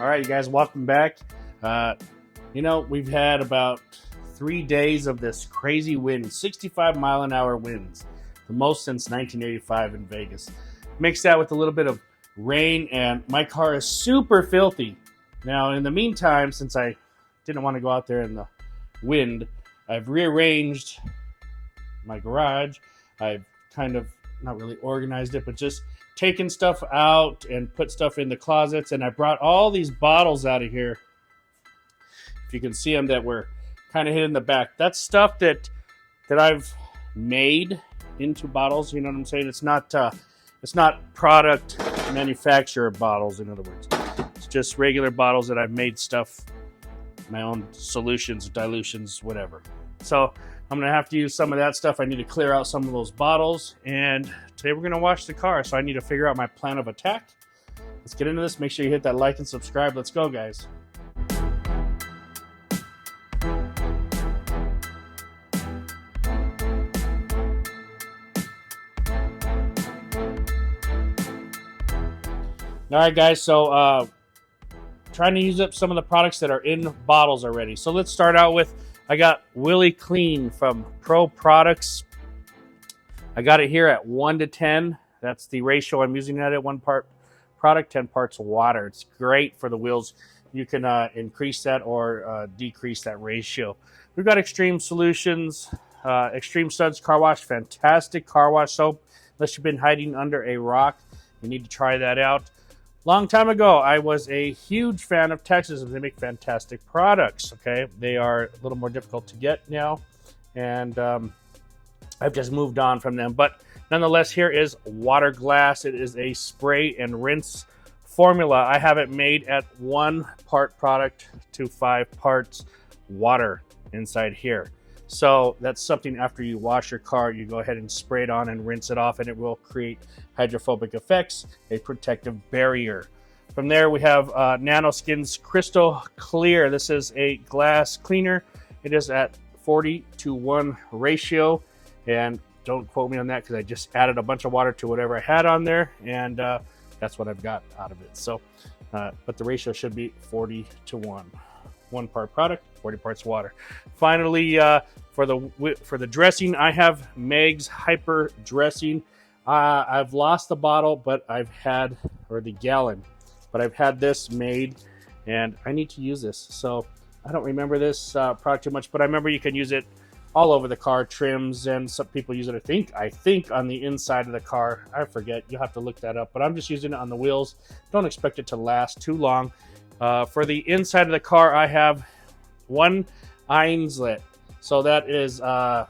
All right, you guys, welcome back. We've had about 3 days of this crazy wind, 65-mile-an-hour winds, the most since 1985 in Vegas. Mix that with a little bit of rain, and my car is super filthy. Now, in the meantime, since I didn't want to go out there in the wind, I've rearranged my garage. I've kind of not really organized it, but just taken stuff out and put stuff in the closets. And I brought all these bottles out of here. If you can see them, that were kind of hidden in the back. That's stuff that I've made into bottles. You know what I'm saying? It's not product manufacturer bottles. In other words, it's just regular bottles that I've made stuff, my own solutions, dilutions, whatever. So I'm going to have to use some of that stuff. I need to clear out some of those bottles. And today we're going to wash the car. So I need to figure out my plan of attack. Let's get into this. Make sure you hit that like and subscribe. Let's go, guys. All right, guys. So trying to use up some of the products that are in bottles already. So let's start out with, I got Willy Clean from Pro Products. I got it here at 1 to 10. That's the ratio I'm using it at. 1 part product, 10 parts water. It's great for the wheels. You can increase that or decrease that ratio. We've got Extreme Solutions, Extreme Suds Car Wash. Fantastic car wash soap. Unless you've been hiding under a rock, you need to try that out. Long time ago, I was a huge fan of Texas. They make fantastic products, okay? They are a little more difficult to get now, and I've just moved on from them. But nonetheless, here is Water Glass. It is a spray and rinse formula. I have it made at 1 part product to 5 parts water inside here. So that's something after you wash your car, you go ahead and spray it on and rinse it off, and it will create hydrophobic effects, a protective barrier. From there, we have Nanoskin's Crystal Clear. This is a glass cleaner. It is at 40-to-1 ratio, and don't quote me on that because I just added a bunch of water to whatever I had on there, and that's what I've got out of it. So, but the ratio should be 40-to-1. 1 part product, 40 parts water. Finally, for the dressing, I have Meg's Hyper Dressing. I've lost the bottle, but the gallon, but I've had this made, and I need to use this. So I don't remember this product too much, but I remember you can use it all over the car, trims, and some people use it, I think on the inside of the car. I forget. You'll have to look that up, but I'm just using it on the wheels. Don't expect it to last too long. For the inside of the car, I have one Einslet. So that is a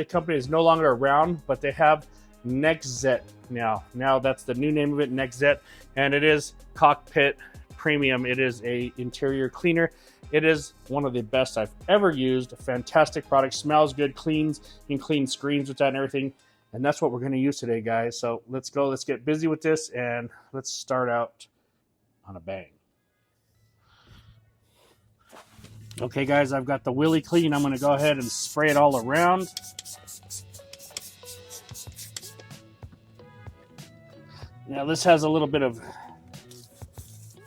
company that's no longer around, but they have Nextzett now. Now that's the new name of it, Nextzett, and it is Cockpit Premium. It is a interior cleaner. It is one of the best I've ever used. A fantastic product, smells good, cleans. You can clean screens with that and everything. And that's what we're going to use today, guys. So let's go. Let's get busy with this, and let's start out on a bang. Okay, guys, I've got the Willy Clean. I'm going to go ahead and spray it all around. Now, this has a little bit of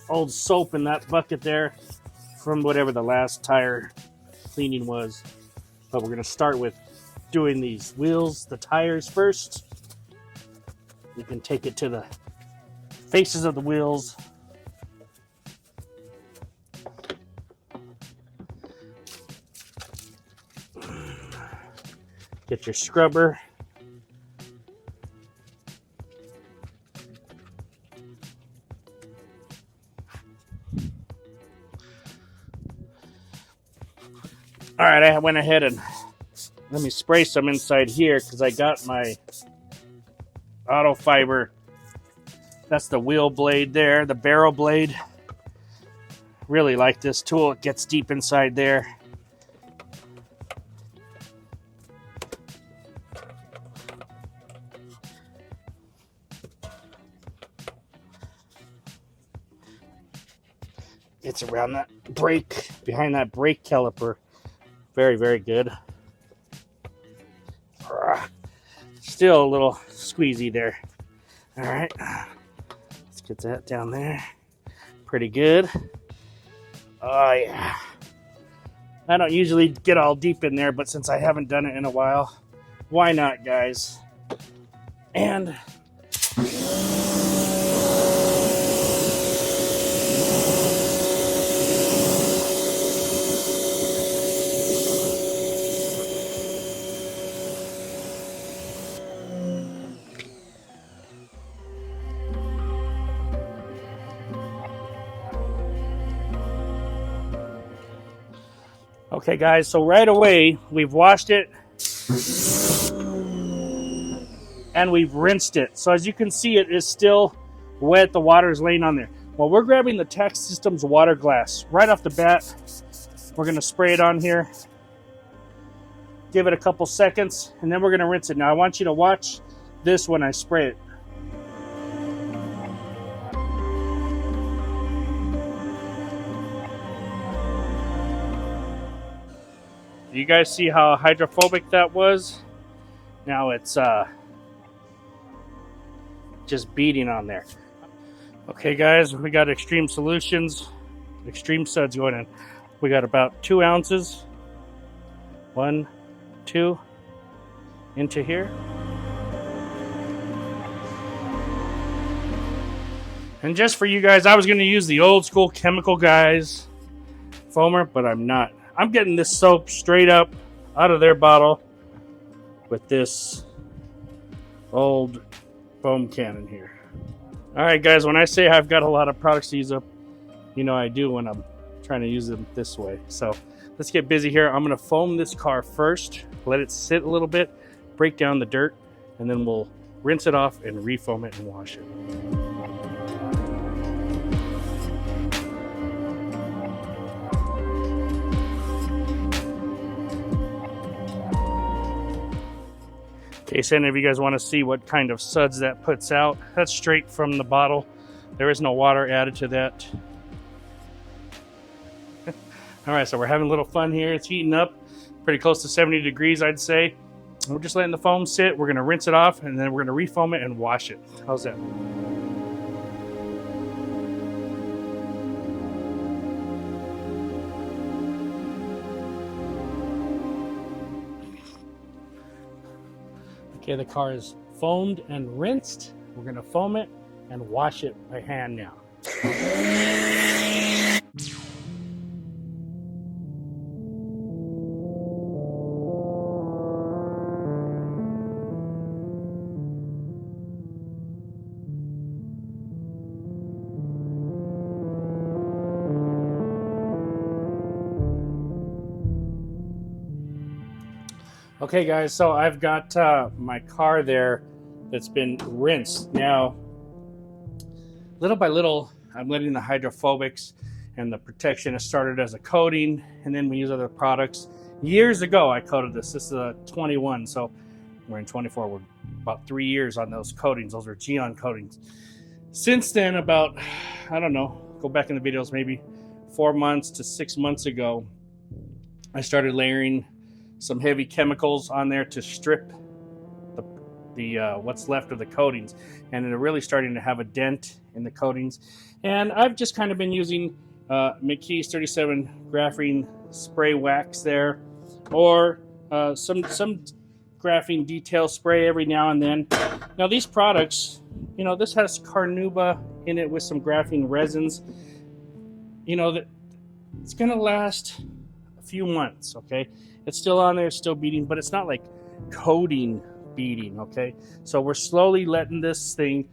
old soap in that bucket there from whatever the last tire cleaning was. But we're going to start with doing these wheels, the tires first. You can take it to the faces of the wheels. Get your scrubber. All right, I went ahead and let me spray some inside here because I got my auto fiber. That's the wheel blade there, the barrel blade. Really like this tool. It gets deep inside there. It's around that brake, behind that brake caliper. Very, very good. Still a little squeezy there. All right, let's get that down there. pretty good. Oh yeah. I don't usually get all deep in there, but since I haven't done it in a while, why not, guys? And okay, guys, so right away, we've washed it and we've rinsed it. So as you can see, it is still wet. The water is laying on there. Well, we're grabbing the Tech Systems water glass. Right off the bat, we're going to spray it on here. Give it a couple seconds, and then we're going to rinse it. Now, I want you to watch this when I spray it. You guys see how hydrophobic that was? Now it's just beating on there. Okay, guys, we got Extreme Solutions, Extreme Suds going in. We got about 2 ounces. 1, 2 into here. And just for you guys, I was going to use the old school Chemical Guys foamer, but I'm not. I'm getting this soap straight up out of their bottle with this old foam cannon here. All right, guys, when I say I've got a lot of products to use up, you know I do when I'm trying to use them this way. So let's get busy here. I'm going to foam this car first, let it sit a little bit, break down the dirt, and then we'll rinse it off and refoam it and wash it. In case any of you guys want to see what kind of suds that puts out, that's straight from the bottle. There is no water added to that. All right, so we're having a little fun here. It's heating up pretty close to 70 degrees, I'd say. We're just letting the foam sit. We're going to rinse it off, and then we're going to refoam it and wash it. How's that? Okay, the car is foamed and rinsed. We're going to foam it and wash it by hand now. Okay, guys, so I've got my car there that's been rinsed. Now, little by little, I'm letting the hydrophobics and the protection. It started as a coating, and then we use other products. Years ago, I coated this. This is a 21, so we're in 24. We're about 3 years on those coatings. Those are Geon coatings. Since then, about, I don't know, go back in the videos, maybe 4 months to 6 months ago, I started layering some heavy chemicals on there to strip the what's left of the coatings, and they're really starting to have a dent in the coatings. And I've just kind of been using McKee's 37 graphene spray wax there, or some graphene detail spray every now and then. Now these products, you know, this has carnauba in it with some graphene resins. You know that it's gonna last a few months. Okay, it's still on there, still beating, but it's not like coating beating. Okay, so we're slowly letting this thing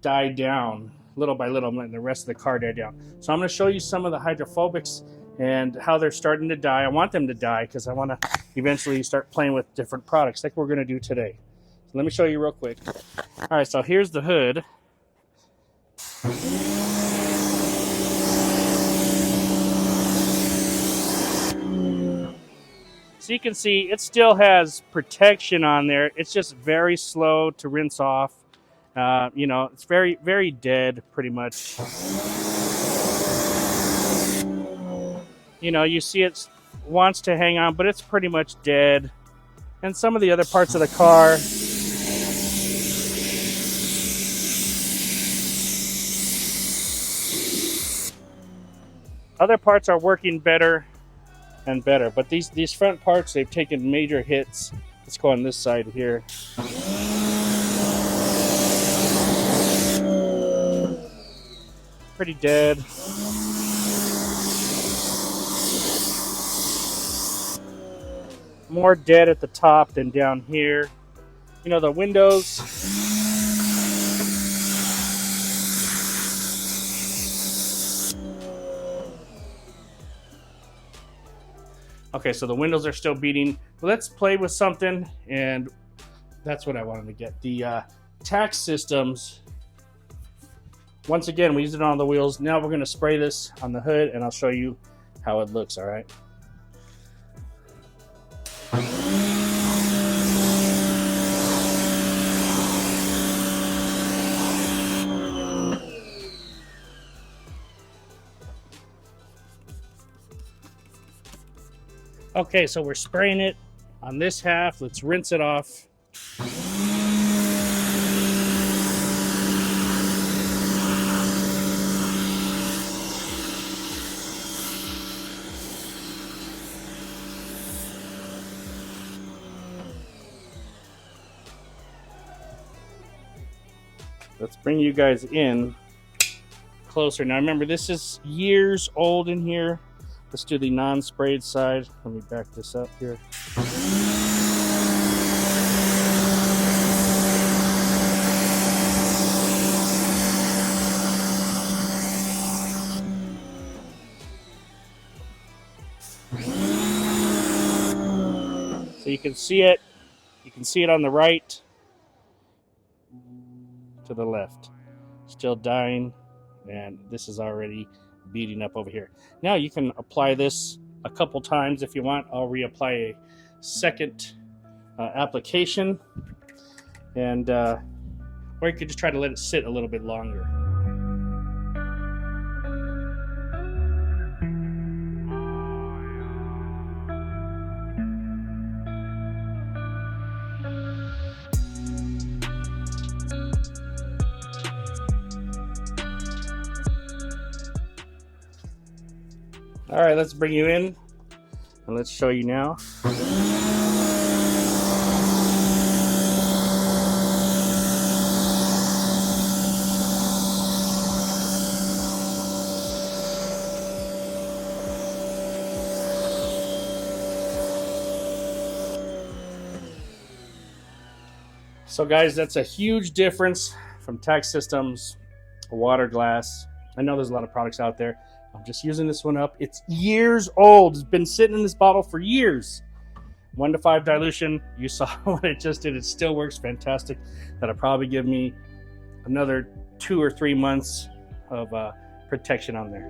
die down little by little. I'm letting the rest of the car die down. So I'm going to show you some of the hydrophobics and how they're starting to die. I want them to die because I want to eventually start playing with different products like we're going to do today. So let me show you real quick. All right, so here's the hood. So you can see it still has protection on there. It's just very slow to rinse off. You know, it's very, very dead pretty much. You know, you see it wants to hang on, but it's pretty much dead. And some of the other parts of the car, Other parts are working better and better, but these front parts, they've taken major hits. Let's go on this side here. Pretty dead. More dead at the top than down here. You know, the windows. Okay, so the windows are still beating. Let's play with something, and that's what I wanted to get. The tax systems. Once again, we used it on the wheels. Now we're going to spray this on the hood, and I'll show you how it looks, all right? Okay, so we're spraying it on this half. Let's rinse it off. Let's bring you guys in closer. Now remember, this is years old in here. Let's do the non-sprayed side. Let me back this up here. So you can see it. You can see it on the right to the left. Still dying, and this is already beating up over here. Now you can apply this a couple times if you want. I'll reapply a second application, and or you could just try to let it sit a little bit longer. All right, let's bring you in and let's show you now. So guys, that's a huge difference from tax systems, water glass. I know there's a lot of products out there. I'm just using this one up. It's years old. It's been sitting in this bottle for years. 1 to 5 dilution. You saw what it just did. It still works fantastic. That'll probably give me another 2 or 3 months of protection on there.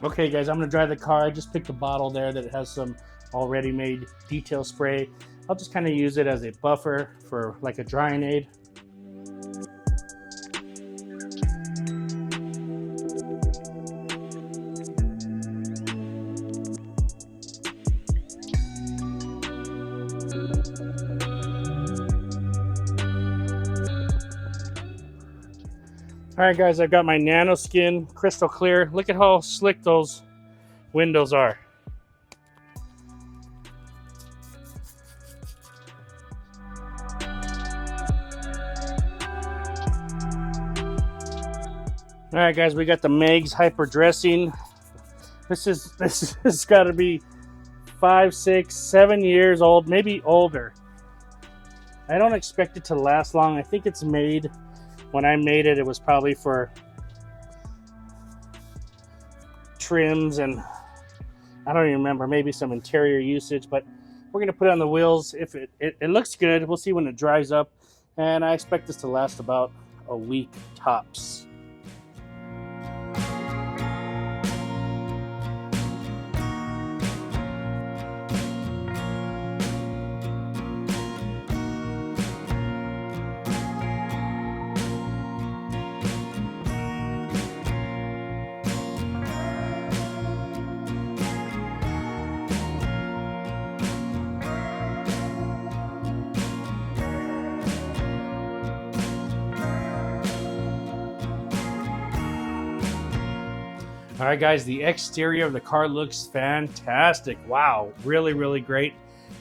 Okay guys, I'm gonna dry the car. I just picked a bottle there that has some already made detail spray. I'll just kind of use it as a buffer for like a drying aid. All right, guys, I've got my NanoSkin crystal clear. Look at how slick those windows are. All right, guys, we got the Megs Hyper Dressing. This has got to be 5, 6, 7 years old, maybe older. I don't expect it to last long. I think it's made. When I made it, it was probably for trims and I don't even remember, maybe some interior usage, but we're going to put it on the wheels. If it looks good, we'll see when it dries up, and I expect this to last about a week tops. All right, guys, the exterior of the car looks fantastic. Wow, really, really great.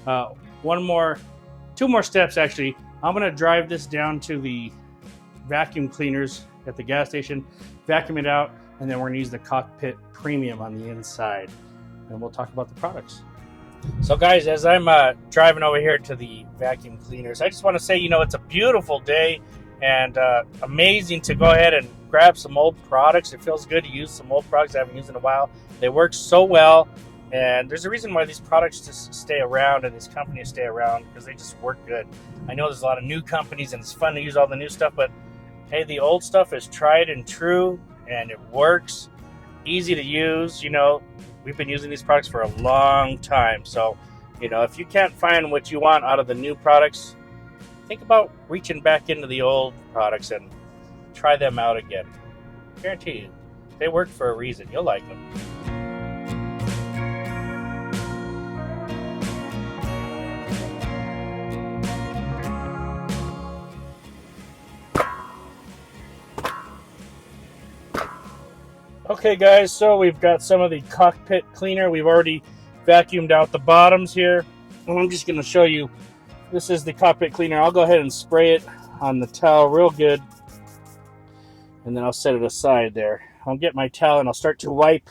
Two more steps actually. I'm gonna drive this down to the vacuum cleaners at the gas station, vacuum it out, and then we're gonna use the Cockpit Premium on the inside, and we'll talk about the products. So guys, as I'm driving over here to the vacuum cleaners, I just want to say, it's a beautiful day and amazing to go ahead and grab some old products. It feels good to use some old products I haven't used in a while. They work so well, and there's a reason why these products just stay around and these companies stay around, because they just work good. I know there's a lot of new companies and it's fun to use all the new stuff, but hey, the old stuff is tried and true and it works. Easy to use. We've been using these products for a long time. So, if you can't find what you want out of the new products, think about reaching back into the old products and try them out again. Guarantee you, they work for a reason. You'll like them. Okay guys, so we've got some of the cockpit cleaner. We've already vacuumed out the bottoms here. And I'm just going to show you, this is the cockpit cleaner. I'll go ahead and spray it on the towel real good. And then I'll set it aside there. I'll get my towel and I'll start to wipe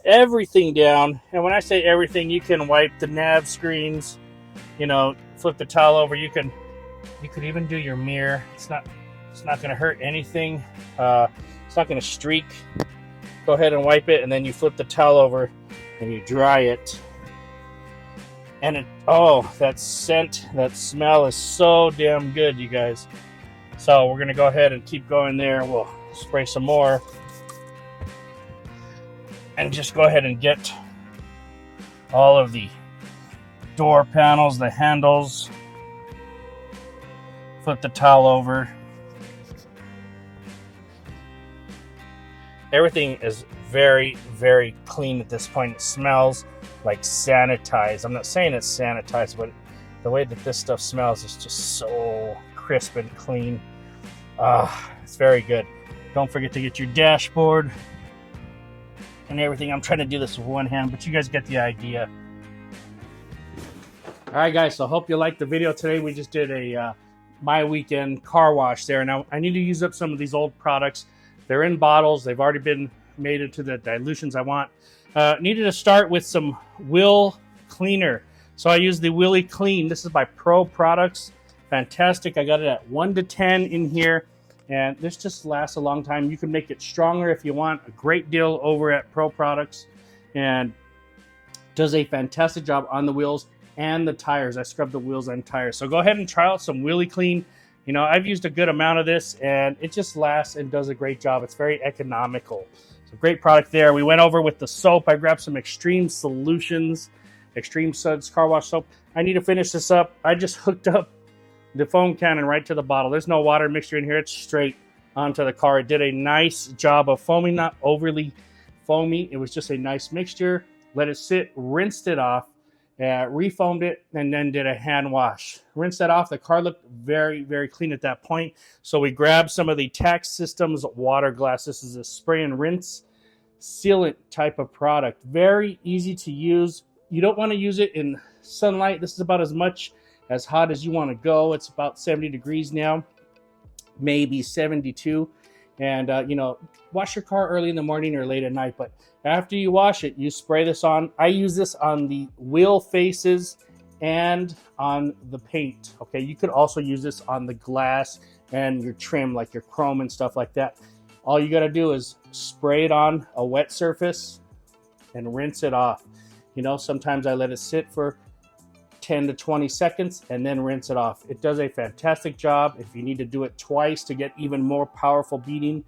everything down. And when I say everything, you can wipe the nav screens, flip the towel over. You could even do your mirror. It's not going to hurt anything. It's not going to streak. Go ahead and wipe it, and then you flip the towel over and you dry it. And that scent, that smell is so damn good, you guys. So we're gonna go ahead and keep going there. We'll spray some more and just go ahead and get all of the door panels, the handles. Flip the towel over. Everything is very, very clean at this point. It smells like sanitized. I'm not saying it's sanitized, but the way that this stuff smells is just so crisp and clean. It's very good. Don't forget to get your dashboard and everything. I'm trying to do this with one hand, but you guys get the idea. All right, guys, so I hope you liked the video today. We just did a my weekend car wash there. Now, I need to use up some of these old products. They're in bottles. They've already been made into the dilutions I want. Needed to start with some wheel cleaner. So I use the Willy Clean. This is by Pro Products. Fantastic. I got it at 1 to 10 in here. And this just lasts a long time. You can make it stronger if you want. A great deal over at Pro Products. And does a fantastic job on the wheels and the tires. I scrub the wheels and tires. So go ahead and try out some Willy Clean. I've used a good amount of this, and it just lasts and does a great job. It's very economical. So great product there. We went over with the soap. I grabbed some Extreme Solutions, Extreme Suds car wash soap. I need to finish this up. I just hooked up the foam cannon right to the bottle. There's no water mixture in here. It's straight onto the car. It did a nice job of foaming, not overly foamy. It was just a nice mixture. Let it sit, rinsed it off. Refoamed it, and then did a hand wash. Rinsed that off. The car looked very, very clean at that point. So we grabbed some of the Tax Systems water glass. This is a spray and rinse sealant type of product. Very easy to use. You don't want to use it in sunlight. This is about as much as hot as you want to go. It's about 70 degrees now, maybe 72. And, wash your car early in the morning or late at night. But after you wash it, you spray this on. I use this on the wheel faces and on the paint. Okay, you could also use this on the glass and your trim, like your chrome and stuff like that. All you got to do is spray it on a wet surface and rinse it off. Sometimes I let it sit for 10 to 20 seconds and then rinse it off. It does a fantastic job. If you need to do it twice to get even more powerful beating,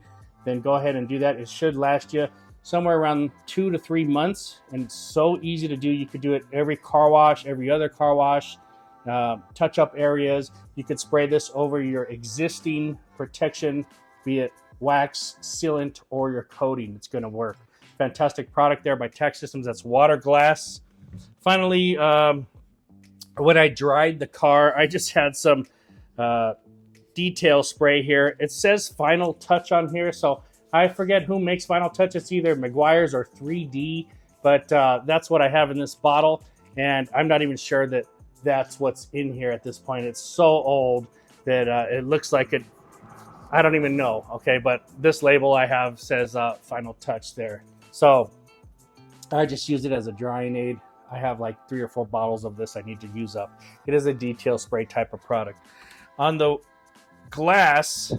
then go ahead and do that. It should last you somewhere around 2 to 3 months, and it's so easy to do. You could do it every car wash, every other car wash, touch up areas. You could spray this over your existing protection, be it wax, sealant, or your coating. It's going to work. Fantastic product there by Tax Systems. That's water glass. Finally, when I dried the car, I just had some detail spray here. It says final touch on here, so I forget who makes Final Touch. It's either Meguiar's or 3D, but that's what I have in this bottle. And I'm not even sure that that's what's in here at this point. It's so old that it looks like it. I don't even know. Okay, but this label I have says Final Touch there. So I just use it as a drying aid. I have like 3 or 4 bottles of this I need to use up. It is a detail spray type of product. On the glass,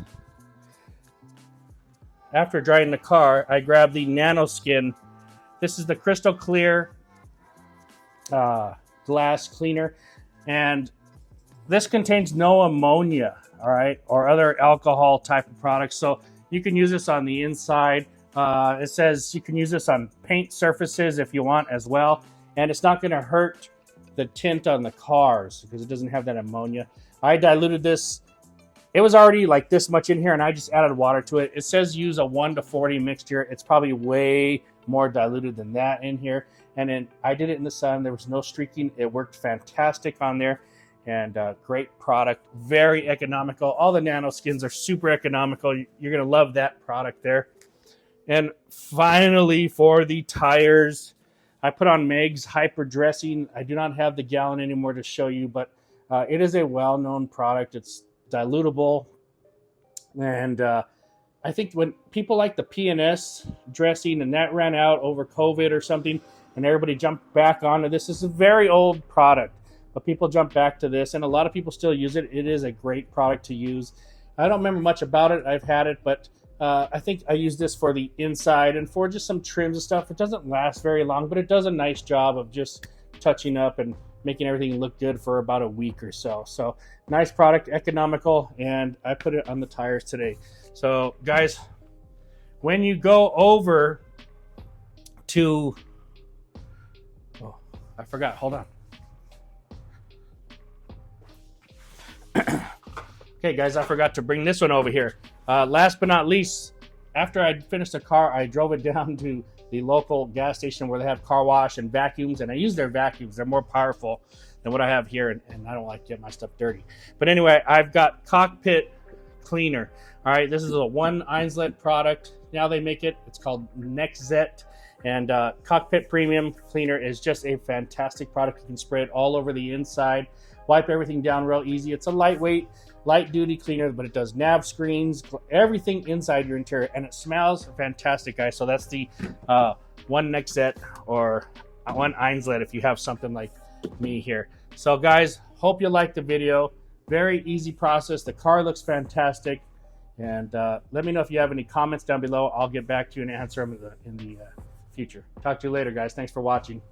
after drying the car, I grabbed the Nanoskin. This is the crystal clear glass cleaner, and this contains no ammonia, all right, or other alcohol type of products. So you can use this on the inside. It says you can use this on paint surfaces if you want as well. And it's not going to hurt the tint on the cars because it doesn't have that ammonia. I diluted this. It was already like this much in here, and I just added water to it. It says use a 1:40 mixture. It's probably way more diluted than that in here. And then I did it in the sun. There was no streaking. It worked fantastic on there. And great product. Very economical. All the Nanoskins are super economical. You're going to love that product there. And finally, for the tires, I put on Meg's Hyper Dressing. I do not have the gallon anymore to show you, but it is a well-known product. It's dilutable. And I think when people like the PNS dressing, and that ran out over COVID or something, and everybody jumped back onto this. This is a very old product, but people jump back to this, and a lot of people still use it. It is a great product to use. I don't remember much about it. I've had it, but I think I use this for the inside and for just some trims and stuff. It doesn't last very long, but it does a nice job of just touching up and making everything look good for about a week or so. So nice product, economical, and I put it on the tires today. So guys, when you go over to, oh, I forgot, hold on. Okay guys, I forgot to bring this one over here. Last but not least, after I finished the car, I drove it down to the local gas station where they have car wash and vacuums, and I use their vacuums. They're more powerful than what I have here, and I don't like to get my stuff dirty. But anyway, I've got Cockpit Cleaner. All right, this is a 1 Einslet product. Now they make it. It's called Nexzet, and Cockpit Premium Cleaner is just a fantastic product. You can spray it all over the inside, wipe everything down real easy. It's a lightweight, light-duty cleaner, but it does nav screens, everything inside your interior, and it smells fantastic, guys. So that's the 1 Nexzet or 1 Einslet if you have something like me here. So guys, hope you liked the video. Very easy process. The car looks fantastic, and let me know if you have any comments down below. I'll get back to you and answer them in the future. Talk to you later, guys. Thanks for watching.